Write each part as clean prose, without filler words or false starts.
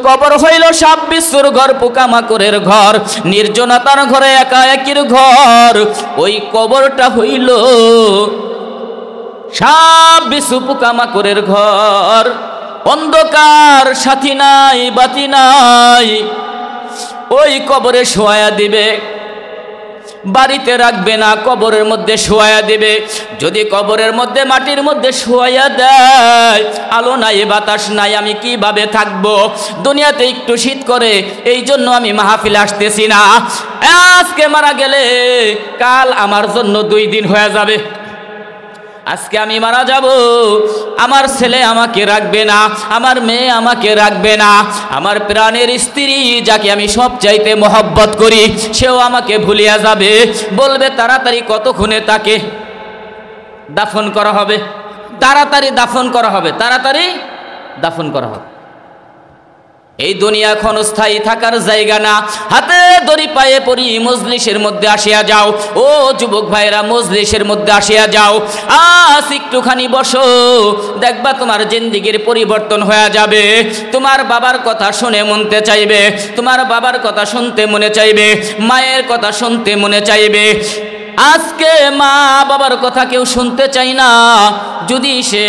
কবর হইল সাপ বিচ্ছুর ঘর, পোকামাকড়ের ঘর, নির্জনতার ঘরে একা একির ঘর। ওই কবরটা হইল সাপ বিচ্ছু পোকামাকড়ের ঘর। অন্ধকার, সাথী নাই, বাতি নাই। ওই কবরে শোয়া দিবে, বাড়িতে রাখবে না, কবরের মধ্যে শোয়া দিবে। যদি কবরের মধ্যে মাটির মধ্যে শোয়া দেয়, আলো নাই, বাতাস নাই, আমি কিভাবে থাকবো? দুনিয়াতে একটু শীত করে, এই জন্য আমি মাহফিলে আসতেছি না। আজকে মারা গেলে কাল আমার জন্য 2 দিন হয়ে যাবে। আজকে আমি মারা যাব, আমার ছেলে আমাকে রাখবে না, আমার মেয়ে আমাকে রাখবে না, আমার প্রাণের স্ত্রী যাকে আমি সবচাইতে মহব্বত করি সেও আমাকে ভুলিয়া যাবে। বলবে তাড়াতাড়ি কতক্ষণে তাকে দাফন করা হবে, তাড়াতাড়ি দাফন করা হবে, তাড়াতাড়ি দাফন করা হবে। এই দুনিয়া ক্ষণস্থায়ী থাকার জায়গা না। হাতে দড়ি পায়ে পড়ি মজলিসের মধ্যে আসিয়া যাও। ও যুবক ভাইরা, মজলিসের মধ্যে আসিয়া যাও। আজ একটুখানি বসো, দেখবা তোমার জিন্দেগির পরিবর্তন হয়ে যাবে। তোমার বাবার কথা শুনে মনতে চাইবে, তোমার বাবার কথা শুনতে মনে চাইবে, মায়ের কথা শুনতে মনে চাইবে। আজকে মা বাবার কথা কেউ শুনতে চায় না। যদি সে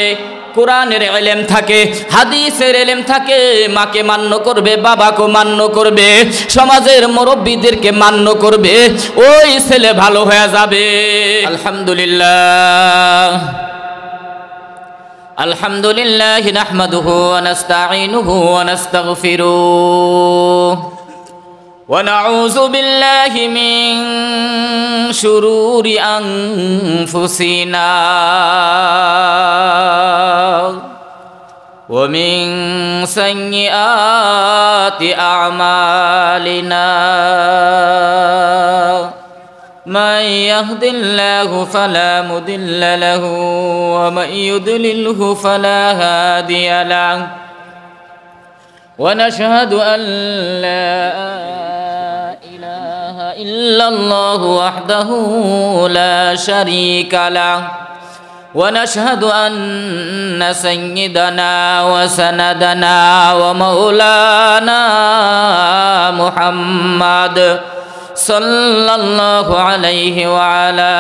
কোরআনের ইলম থাকে, হাদিসের ইলম থাকে, মাকে মান্য করবে, বাবাকে মান্য করবে, সমাজের মুরব্বীদেরকে মান্য করবে, ওই ছেলে ভালো হয়ে যাবে। আলহামদুলিল্লাহ আলহামদুলিল্লাহ নাহমাদুহু ওয়া নাস্তাঈনুহু ওয়া নাস্তাগফিরুহ ওয়া নাউযু বিল্লাহি মিন শুরুরি আনফুসিনা ওয়া মিন সাইয়্যাতি আ'মালিনা। মান ইয়াহদিল্লাহু ফালা মুদিল্লা লাহু ওয়া মান ইউদ্লিলহু ফালা হাদিয়া লাহু। ওয়া নাশহাদু আন লা ইলাহা ইল্লাল্লাহু ওয়াহদাহু লা শারীকা লাহু। ونشهد أن سيدنا وسندنا ومولانا محمد صلى الله عليه وعلى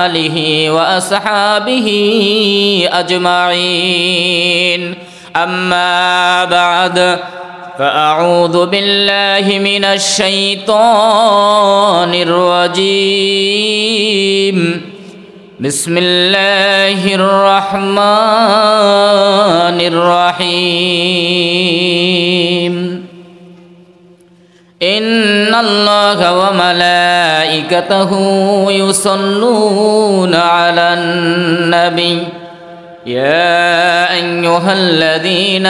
آله وأصحابه أجمعين. أما بعد فأعوذ بالله من الشيطان الرجيم. بسم الله الرحمن الرحيم. إن الله وملائكته يصلون على النبي يا أيها الذين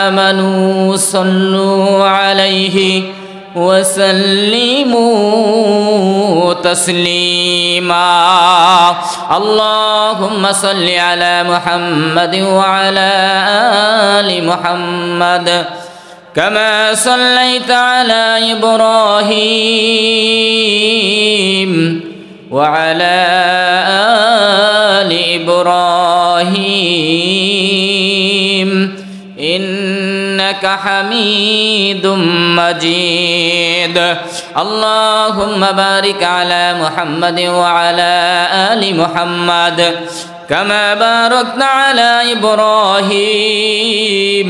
آمنوا صلوا عليه وسلموا تسليما. اللهم صل على محمد وعلى آل محمد كما صليت على إبراهيم وعلى آل إبراهيم إنك حميد مجيد. اللهم بارك على محمد وعلى آل محمد كما باركت على إبراهيم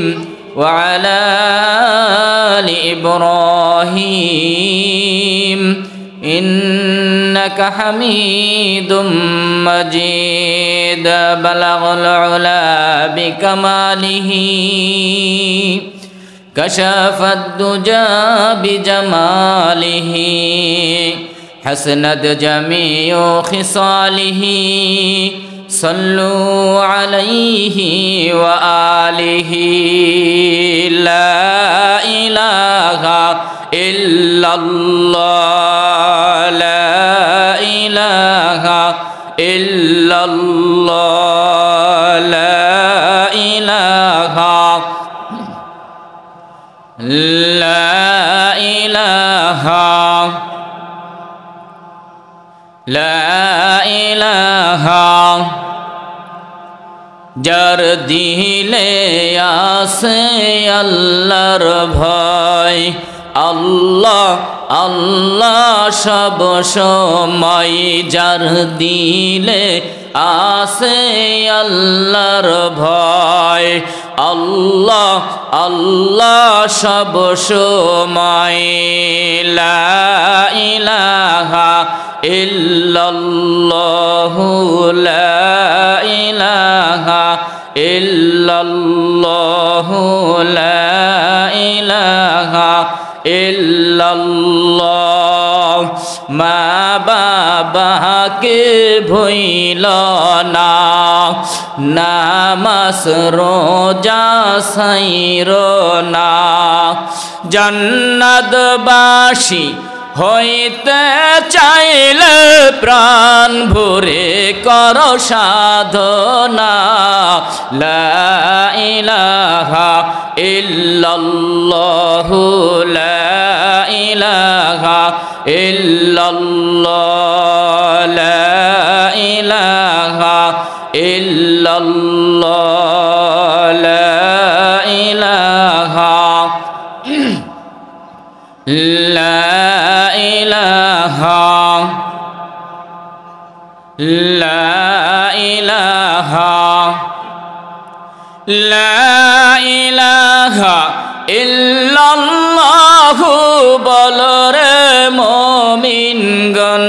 وعلى آل إبراهيم إنك حميد مجيد. بلغ العلا بكماله كشف الدجى بجماله حسنت جميع خصاله. صلوا عليه وآله. لا إله إلا الله لا إله إلا الله لا إله لا إله لا إله যার দিলে আছে আল্লাহর ভয়, আল্লাহ আল্লাহ সব সময়। যার দিলে আছে আল্লাহর ভয়, আল্লাহ আল্লাহ সব সময়। লা ইলাহা ইল্লাল্লাহু লা ইলাহা ইল্লাল্লাহু লা ইলাহা ইল্লাল্লাহ। মা বাবাকে ভুইল না, নামাজ রোজা ছাইর না। জান্নাতবাসী হইতে চাইলে প্রাণ ভরে কর সাধনা। লা ইলাহা ইল্লাল্লাহু লা ইলাহা ইল্লাল্লাহ লা ইলাহা ইল্লাল্লাহ লা ইলাহা লা ইলাহা লা ইলাহা লা ইলাহা ইল্লাল্লাহু বলরে মুমিনগণ।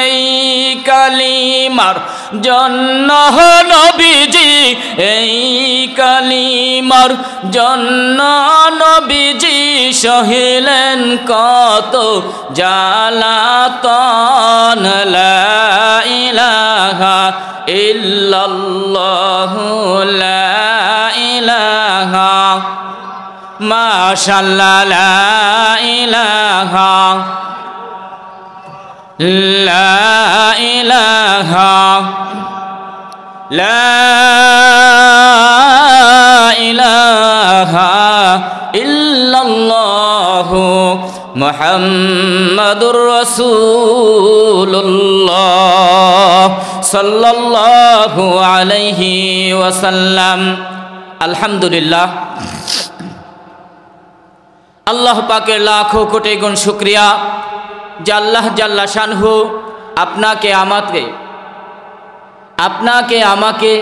এই কালিমার জন্য নবীজি, এই কালিমার জন্য নবীজি সহিলেন কত জালাতন। লা ইলাহা ইল্লাল্লাহু লা ইলাহা মাশাআল্লাহ লা ইলাহা লা ইলাহা লা ইলাহা ইল্লাল্লাহু মুহাম্মাদুর রাসূলুল্লাহ সাল্লাল্লাহু আলাইহি ওয়াসাল্লাম। আলহামদুলিল্লাহ, আল্লাহ পাকের লাখো কোটি গুণ শুকরিয়া যে আল্লাহ জাল্লা শানহু আপনাকে আমাকে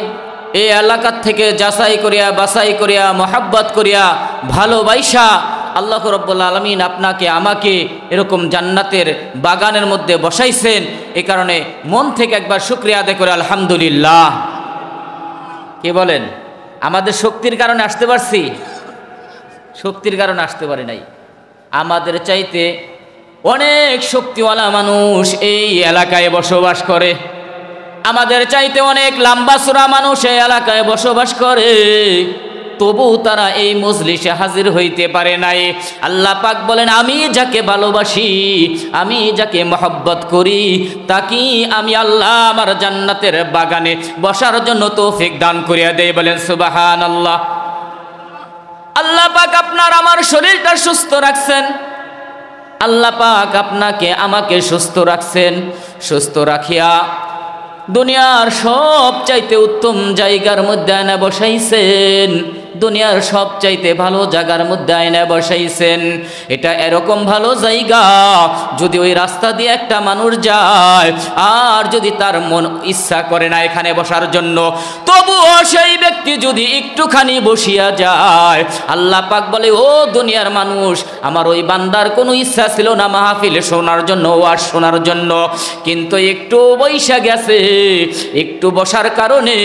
এই এলাকার থেকে যাচাই করিয়া বাছাই করিয়া মহাব্বত করিয়া ভালোবাসা আল্লাহ রাব্বুল আলামিন আপনাকে আমাকে এরকম জান্নাতের বাগানের মধ্যে বসাইছেন। এই কারণে মন থেকে একবার শুকরিয়া আদায় করে আলহামদুলিল্লাহ। কি বলেন? আমাদের শক্তির কারণে আসতে পারছি? শক্তির কারণে আসতে পারি নাই। আমাদের চাইতে অনেক শক্তিওয়ালা মানুষ এই এলাকায় বসবাস করে, আমাদের চাইতে অনেক লাম্বাচূড়া মানুষ এই এলাকায় বসবাস করে, তবু তারা এই মজলিসে হাজির হইতে পারে নাই। আল্লাহ পাক বলেন, আমি যাকে ভালোবাসি, আমি যাকে মহব্বত করি, তাকে আমি আল্লাহ আমার জান্নাতের বাগানে বসার জন্য তৌফিক দান করিয়া দেই। বলেন সুবহানাল্লাহ। আল্লাহ পাক আপনার আমার শরীরটা সুস্থ রাখছেন, আল্লাহ পাক আপনাকে আমাকে সুস্থ রাখছেন। সুস্থ রাখিয়া দুনিয়ার সব চাইতে উত্তম জায়গার মধ্যে আয়না বসাইছেন, দুনিয়ার সব চাইতে ভালো জায়গার মধ্যে আয়না বসাইছেন। এটা এরকম ভালো জায়গা, যদি ওই রাস্তা দিয়ে একটা মানুষ যায় আর যদি তার মন ইচ্ছা করে না এখানে বসার জন্য, তবুও সেই ব্যক্তি যদি একটুখানি বসিয়া যায়, আল্লাহ পাক বলে, ও দুনিয়ার মানুষ, আমার ওই বান্দার কোনো ইচ্ছা ছিল না মাহফিলে শোনার জন্য, ওয়াজ শোনার জন্য, কিন্তু একটু বৈশা গেছে, একটু বসার কারণে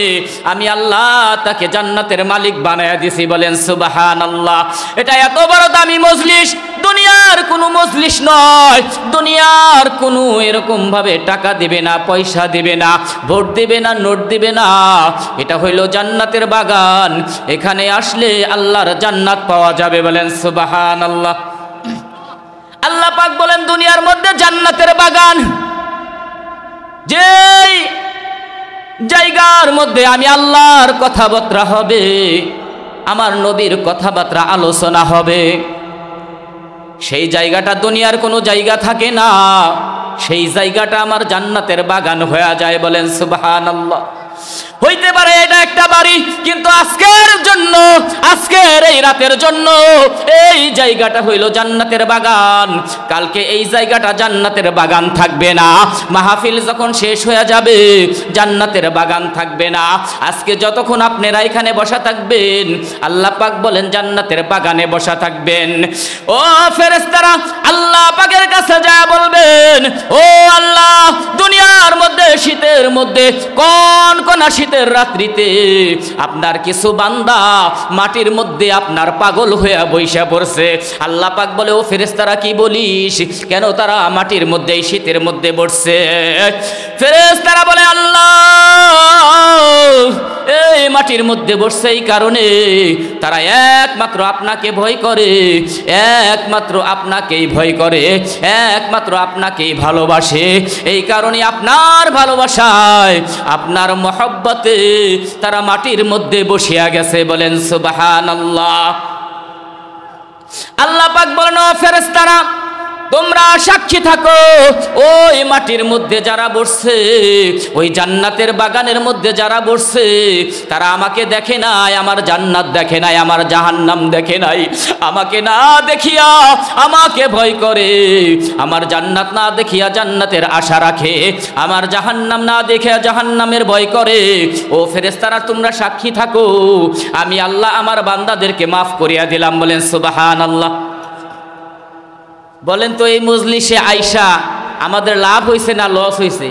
আমি আল্লাহ তাকে জান্নাতের মালিক বানায়া দিছি। বলেন সুবহানাল্লাহ। এটা এত বড় দামি মজলিস, দুনিয়ার কোনো মজলিস নয়, দুনিয়ার কোনো এরকম ভাবে টাকা দিবে না, পয়সা দিবে না, ভোট দিবে না, নোট দিবে না। এটা হইল জান্নাতের বাগান, এখানে আসলে আল্লাহর জান্নাত পাওয়া যাবে। বলেন সুবহানাল্লাহ। আল্লাহ পাক বলেন, দুনিয়ার মধ্যে জান্নাতের বাগান, যেই জায়গার মধ্যে আমি আল্লাহর কথাবার্তা হবে, আমার নবীর কথাবার্তা আলোচনা হবে, সেই জায়গাটা দুনিয়ার কোনো জায়গা থাকে না, সেই জায়গাটা আমার জান্নাতের বাগান হয়ে যায়। বলেন সুবহানাল্লাহ। হইতে পারে এটা একটা বাড়ি, কিন্তু আজকের জন্য, আজকের এই রাতের জন্য এই জায়গাটা হইল জান্নাতের বাগান। কালকে এই জায়গাটা জান্নাতের বাগান থাকবে না। মাহফিল যখন শেষ হয়ে যাবে জান্নাতের বাগান থাকবে না। আজকে যতক্ষণ আপনারা এখানে বসা থাকবেন, আল্লাহ পাক বলেন জান্নাতের বাগানে বসা থাকবেন। ও ফেরেশতারা আল্লাহ পাকের কাছে যায় বলবেন, ও আল্লাহ, দুনিয়ার মধ্যে শীতের মধ্যে কোন কোন শীতের রাত্রিতে আপনার কিছু বান্দা মাটির মধ্যে আপনার পাগল হয়ে বইসা পড়ছে। আল্লাহ পাক বলে, ও ফেরেশতারা কি বলিস, কেন তারা মাটির মধ্যে এই শীতের মধ্যে বসছে? ফেরেশতারা বলে, আল্লাহ, এই মাটির মধ্যে বসছে এই কারণে তারা একমাত্র আপনাকে ভয় করে, একমাত্র আপনাকেই ভয় করে, একমাত্র আপনাকেই ভালোবাসে। এই কারণে আপনার ভালোবাসায়, আপনার মহব্বতে তারা মাটির মধ্যে বসিয়া গেছে। বলেন সুবহানাল্লাহ। আল্লাহ পাক বলেন, ও ফেরেশতারা তোমরা সাক্ষী থাকো, ওই মাটির মধ্যে যারা বসছে, ওই জান্নাতের বাগানের মধ্যে যারা বসছে, তারা আমাকে দেখে নাই, আমার জান্নাত দেখে নাই, আমার জাহান্নাম দেখে নাই। আমাকে না দেখিয়া আমাকে ভয় করে, আমার জান্নাত না দেখিয়া জান্নাতের আশা রাখে, আমার জাহান্নাম না দেখিয়া জাহান্নামের ভয় করে। ও ফেরেশতারা তোমরা সাক্ষী থাকো, আমি আল্লাহ আমার বান্দাদেরকে মাফ করিয়া দিলাম। বলেন সুবহানাল্লাহ। বলেন তো, এই মজলিসে আইসা আমাদের লাভ হয়েছে না লস হয়েছে?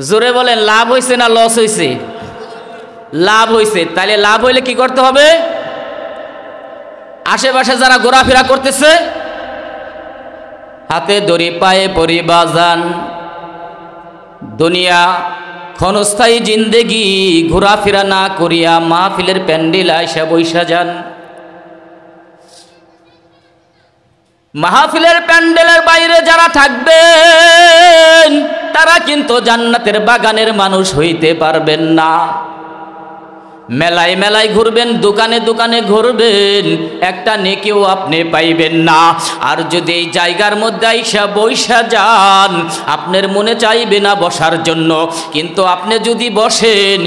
জোরে বলেন, লাভ হয়েছে না লস হয়েছে? লাভ হয়েছে। তাহলে লাভ হইলে কি করতে হবে? আশেপাশে যারা ঘোরাফেরা করতেছে, হাতে দড়ি পায়ে পরি বাজান, দুনিয়া ক্ষণস্থায়ী জিন্দেগি, ঘোরাফেরা না করিয়া মাহফিলের প্যান্ডেল আইসা বৈশা যান। মাহফিলের প্যান্ডেলের বাইরে যারা থাকবেন তারা কিন্তু জান্নাতের বাগানের মানুষ হইতে পারবেন না। মেলায় মেলায় ঘুরবেন, দোকানে দোকানে ঘুরবেন, একটা নেকিও আপনি পাইবেন না। আর যদি এই জায়গার মধ্যে আইসা বইসা যান, আপনার মনে চাইবে না বসার জন্য, কিন্তু আপনি যদি বসেন,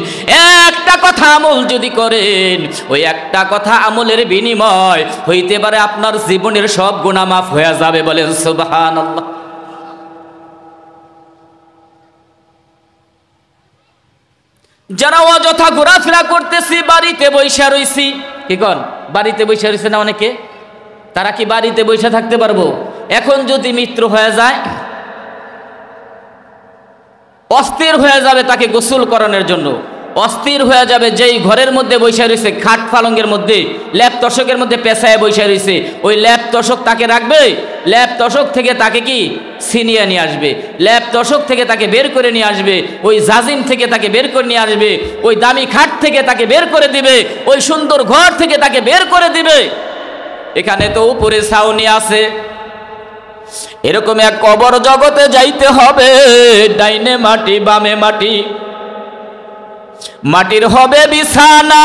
একটা কথা আমল যদি করেন, ওই একটা কথা আমলের বিনিময় হইতে পারে আপনার জীবনের সব গুনাহ মাফ হয়ে যাবে। বলেন সুবহানাল্লাহ। যারা অযথা ঘোরাফেরা করতেছি, বাড়িতে বৈশা রইছি, কি কন, বাড়িতে বৈশা রইছে না অনেকে, তারা কি বাড়িতে বৈশা থাকতে পারবো? এখন যদি মৃত্যু হয়ে যায়, অস্থির হয়ে যাবে তাকে গোসল করানোর জন্য, অস্থির হয়ে যাবে। যেই ঘরের মধ্যে বৈশা রয়েছে, খাট পালঙ্গের মধ্যে, ল্যাপ তোষকের মধ্যে পেছায় বৈশা রয়েছে, ওই ল্যাপ তোষক তাকে রাখবে, ল্যাপ তোষক থেকে তাকে কি ছিনিয়ে নিয়ে আসবে, ল্যাপ তোষক থেকে তাকে বের করে নিয়ে আসবে, ওই জাজিম থেকে তাকে বের করে নিয়ে আসবে, ওই দামি খাট থেকে তাকে বের করে দিবে, ওই সুন্দর ঘর থেকে তাকে বের করে দিবে। এখানে তো উপরে ছাউনি আছে। এরকম এক কবর জগতে যাইতে হবে, ডাইনে মাটি বামে মাটি, মাটির হবে বিছানা,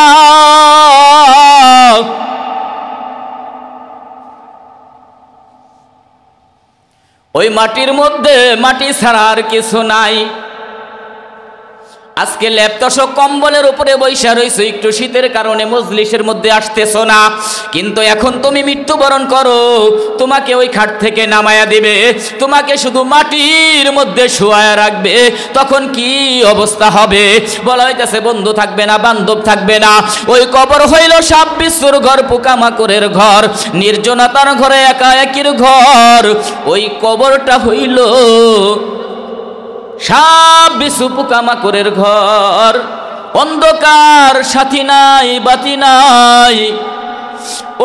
ওই মাটির মধ্যে মাটি ছাড়া আর কিছু নাই। আজকে ল্যাপ তোষক কম্বলের উপরে বৈশা রইছো, একটু শীতের কারণে মজলিসের মধ্যে আসতেছো না, কিন্তু এখন তুমি মৃত্যুবরণ করো, তোমাকে ওই খাট থেকে নামায়া দিবে, তোমাকে শুধু মাটির মধ্যে শুয়ায়া রাখবে, তখন কি অবস্থা হবে? বলা হইতেছে বন্ধু থাকবে না, বান্ধব থাকবে না। ওই কবর হইল সাপ বিচ্ছুর ঘর, পোকামাকড়ের ঘর, নির্জনতার ঘরে একা একির ঘর। ওই কবরটা হইল সাপ বিচ্ছু পোকামাকড়ের ঘর, অন্ধকার, সাথী নাই বাতি নাই।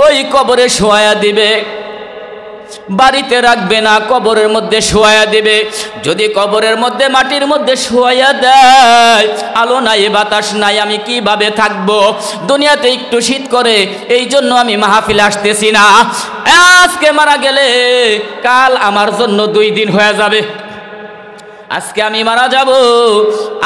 ওই কবরে শোয়া দিবে, বাড়িতে রাখবে না, কবরের মধ্যে শোয়া দিবে। যদি কবরের মধ্যে মাটির মধ্যে শোয়া দেয়, আলো নাই বাতাস নাই, আমি কিভাবে থাকবো? দুনিয়াতে একটু শীত করে, এই জন্য আমি মাহফিলে আসতেছি না। আজকে মারা গেলে কাল আমার জন্য 2 দিন হয়ে যাবে। আজকে আমি মারা যাব,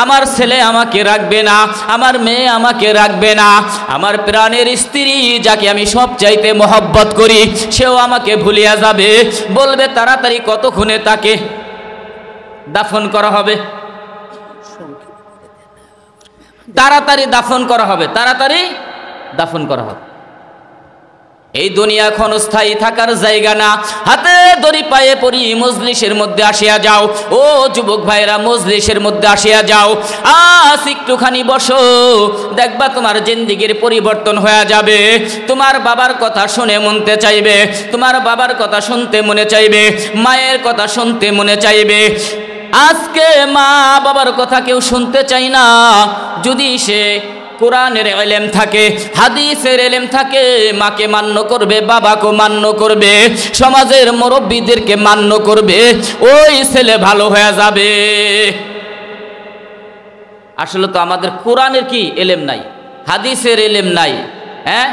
আমার ছেলে আমাকে রাখবে না, আমার মেয়ে আমাকে রাখবে না, আমার প্রাণের স্ত্রী যাকে আমি সব চাইতে মহব্বত করি সেও আমাকে ভুলিয়া যাবে। বলবে তাড়াতাড়ি কতক্ষণে তাকে দাফন করা হবে। তাড়াতাড়ি দাফন করা হবে, তাড়াতাড়ি দাফন করা হবে। এই দুনিয়া ক্ষণস্থায়ী থাকার জায়গা না। হাতে দড়ি পায়ে পড়ি মজলিসের মধ্যে আসিয়া যাও, ও যুবক ভাইরা মজলিসের মধ্যে আসিয়া যাও, আজ একটুখানি বসো, দেখবা তোমার জিন্দেগির পরিবর্তন হয়ে যাবে। তোমার বাবার কথা শুনে মনতে চাইবে, তোমার বাবার কথা শুনতে মনে চাইবে, মায়ের কথা শুনতে মনে চাইবে। আজকে মা বাবার কথা কেউ শুনতে চায় না। যদি সে কোরআনের ইলম থাকে, হাদিসের ইলম থাকে, মাকে মান্য করবে, বাবাকে মান্য করবে, সমাজের মুরব্বীদেরকে মান্য করবে, ওই ছেলে ভালো হয়ে যাবে। আসলে তো আমাদের কোরআনের কি ইলম নাই, হাদিসের ইলম নাই। হ্যাঁ,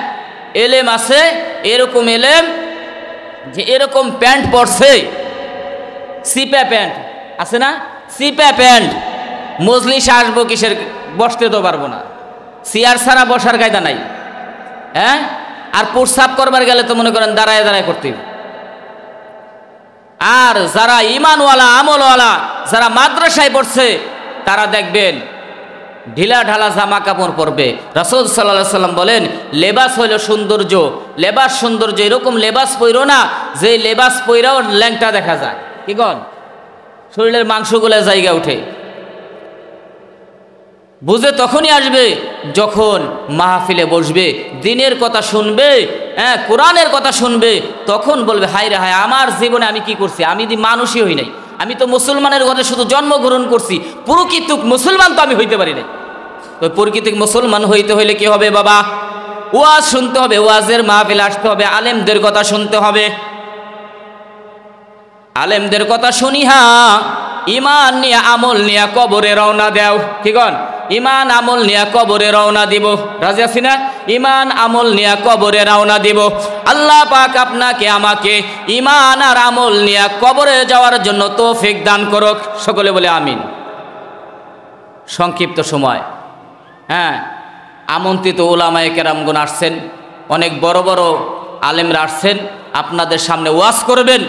ইলম আছে, এরকম ইলম যে এরকম প্যান্ট পরছে, সিপা প্যান্ট আছে না, সিপা প্যান্ট, মজলিসে আসবো কিসের, বসতে তো পারবো না, চেয়ার ছাড়া বসার কায়দা নাই। হ্যাঁ, আর প্রস্রাব করবার গেলে তো মনে করেন দাঁড়ায় দাঁড়ায় করতে। আর যারা ইমানওয়ালা আমলওয়ালা যারা মাদ্রাসায় পড়ছে তারা দেখবেন ঢিলা ঢালা জামা কাপড় পরবে। রাসূল সাল্লাল্লাহু আলাইহি সাল্লাম বলেন, লেবাস হইল সৌন্দর্য, লেবাস সৌন্দর্য, এরকম লেবাস পইরো না যে লেবাস পইরাও ল্যাংটা দেখা যায়। কি কন, শরীরের মাংসগুলো জায়গা উঠে। বুঝে তখনই আসবে যখন মাহফিলে বসবে, দিনের কথা শুনবে, হ্যাঁ কোরআনের কথা শুনবে, তখন বলবে হায় রে হায়, আমার জীবনে আমি কি করছি, আমি যদি মানুষই হই নাই, আমি তো মুসলমানের ঘরে শুধু জন্মগ্রহণ করছি, প্রকৃত মুসলমান তো আমি হইতে পারি নাই। তো প্রকৃত মুসলমান হইতে হইলে কি হবে বাবা, ওয়াজ শুনতে হবে, ওয়াজের মাহফিলে আসতে হবে, আলেমদের কথা শুনতে হবে। আলেমদের কথা শুনিহা ইমান নিয়ে আমল নিয়ে কবরে রওনা দেও। কি কন, ইমান আমল নিয়ে কবরে রওনা দিব। রাজি আছি না? ইমান আমল নিয়ে কবরে রওনা দিব। আল্লাহ পাক আপনাকে আমাকে ইমান আর আমল নিয়ে কবরে যাওয়ার জন্য তৌফিক দান করুক। সকলে বলে আমিন। সংক্ষিপ্ত সময়, হ্যাঁ, আমন্ত্রিত উলামায়ে কেরামগণ আসছেন, অনেক বড় বড় আলেমরা আসছেন, আপনাদের সামনে ওয়াজ করবেন।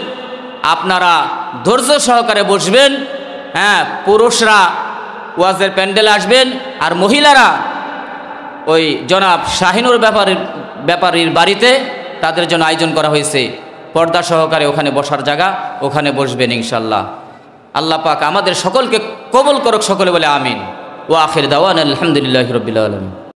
আপনারা ধৈর্য সহকারে বসবেন। হ্যাঁ, পুরুষরা ওয়াজের প্যান্ডেলে আসবেন, আর মহিলারা ওই জনাব শাহিনুর ব্যাপারীর বাড়িতে তাদের জন্য আয়োজন করা হয়েছে, পর্দা সহকারে ওখানে বসার জায়গা, ওখানে বসবেন ইনশাল্লাহ। আল্লাহ পাক আমাদের সকলকে কবুল করুক। সকলে বলে আমিন। ওয়া আখির দাওয়ানা আলহামদুলিল্লাহি রাব্বিল আলামিন।